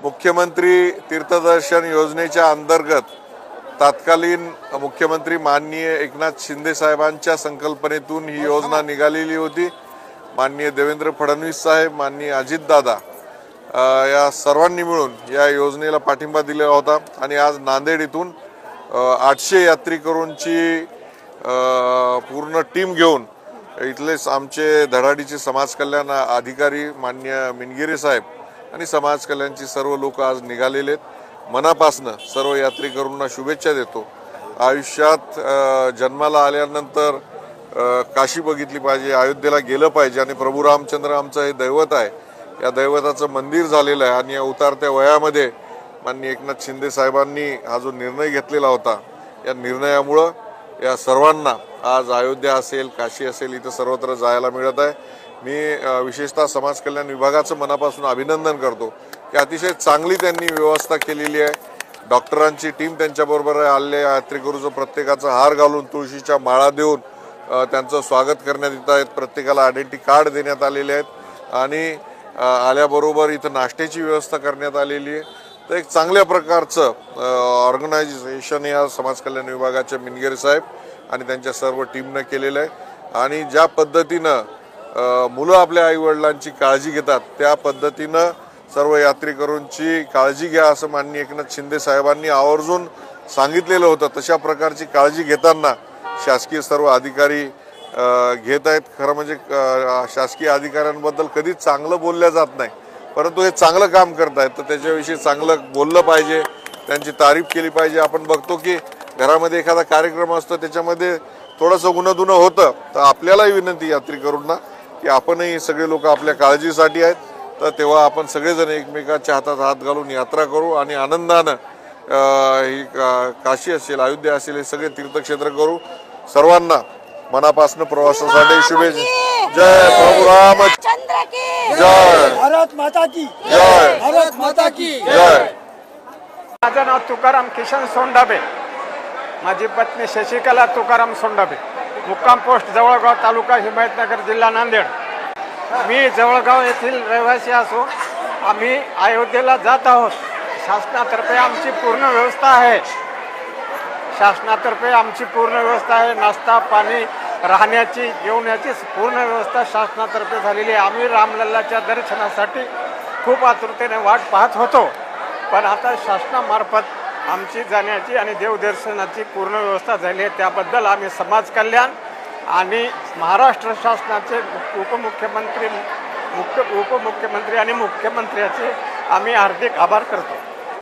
मुख्यमंत्री तीर्थदर्शन योजनेच्या अंतर्गत तत्कालीन मुख्यमंत्री माननीय एकनाथ शिंदे साहेबांच्या संकल्पनेतून ही योजना निघालेली होती। माननीय देवेंद्र फडणवीस साहेब, माननीय अजितदादा या सर्वांनी मिळून या योजनेला पाठिंबा दिला होता आणि आज नांदेड इथून 800 यात्रेकरूंची पूर्ण टीम घेऊन इथलेच आमचे धडाडीचे समाज कल्याण अधिकारी माननीय मिनगिरे साहेब आणि समाज कल्याणची सर्व लोक आज निघालेले आहेत। मनापासून सर्व यात्रेकरूंना शुभेच्छा देतो। आयुष्यात जन्माला आल्यानंतर काशी बघितली पाहिजे, अयोध्येला गेलं पाहिजे आणि प्रभू रामचंद्र आमचं हे दैवत आहे। या दैवताचं मंदिर झालेलं आहे आणि या उतारत्या वयामध्ये माननीय एकनाथ शिंदे साहेबांनी हा जो निर्णय घेतलेला होता, या निर्णयामुळे या सर्वांना आज अयोध्या असेल, काशी असेल, इथं सर्वत्र जायला मिळत आहे। मी विशेषतः समाज कल्याण विभागाचं मनापासून अभिनंदन करतो की अतिशय चांगली त्यांनी व्यवस्था केलेली आहे। डॉक्टरांची टीम त्यांच्याबरोबर आलेल्या यात्रेकरूचं प्रत्येकाचा हार घालून तुळशीच्या माळा देऊन त्यांचं स्वागत करण्यात येत आहे। प्रत्येकाला आयडेंटिटी कार्ड देण्यात आलेले आहेत आणि आल्याबरोबर इथं नाश्त्याची व्यवस्था करण्यात आलेली आहे। तर एक चांगल्या प्रकारचं ऑर्गनायझेशन या समाज कल्याण विभागाचे मिनगिरे साहेब आणि त्यांच्या सर्व टीमने केलेलं आहे आणि ज्या पद्धतीनं मुलं आपल्या आईवडिलांची काळजी घेतात त्या पद्धतीनं सर्व यात्रेकरूंची काळजी घ्या असं माननीय एकनाथ शिंदे साहेबांनी आवर्जून सांगितलेलं होतं। तशा प्रकारची काळजी घेताना शासकीय सर्व अधिकारी घेत आहेत। खरं म्हणजे शासकीय अधिकाऱ्यांबद्दल कधीच चांगलं बोलल्या जात नाही, परंतु हे चांगलं काम करत आहेत तर त्याच्याविषयी चांगलं बोललं पाहिजे, त्यांची तारीफ केली पाहिजे। आपण बघतो की घरामध्ये एखादा कार्यक्रम असतो त्याच्यामध्ये थोडंसं गुणधुणं होतं, तर आपल्यालाही विनंती यात्रेकरूंना की आपणही सगळे लोक आपल्या काळजीसाठी आहेत, तर तेव्हा आपण सगळेजण एकमेकांच्या हातात हात घालून यात्रा करू आणि आनंदानं ही काशी असेल, अयोध्या असेल, हे सगळे तीर्थक्षेत्र करू। सर्वांना मनापासून प्रवासासाठी शुभेच्छा। जय प्रभू रामचंद्र की जय, भारत माता की जय, भारत माता की जय। माझं नाव तुकाराम किशन सोंडाबे, माझी पत्नी शशिकला तुकाराम सोंडाबे, मुक्काम पोस्ट जवळगाव, तालुका हिमायतनगर, जिल्हा नांदेड। मी जवळगाव येथील रहिवासी असून आम्ही अयोध्येला जात आहोत। शासनातर्फे आमची पूर्ण व्यवस्था आहे, शासनातर्फे आमची पूर्ण व्यवस्था आहे। नाश्ता पाणी राहण्याची जेवण्याची पूर्ण व्यवस्था शासनातर्फे झालेली आहे। आम्ही रामलल्लाच्या दर्शनासाठी खूप आतुरतेने वाट पाहत होतो, पण आता शासनामार्फत आमची जाण्याची आणि देवदर्शनाची पूर्ण व्यवस्था झाली आहे। त्याबद्दल आम्ही समाज कल्याण आणि महाराष्ट्र शासनाचे उपमुख्यमंत्री आणि मुख्यमंत्र्याचे आम्ही हार्दिक आभार करतो।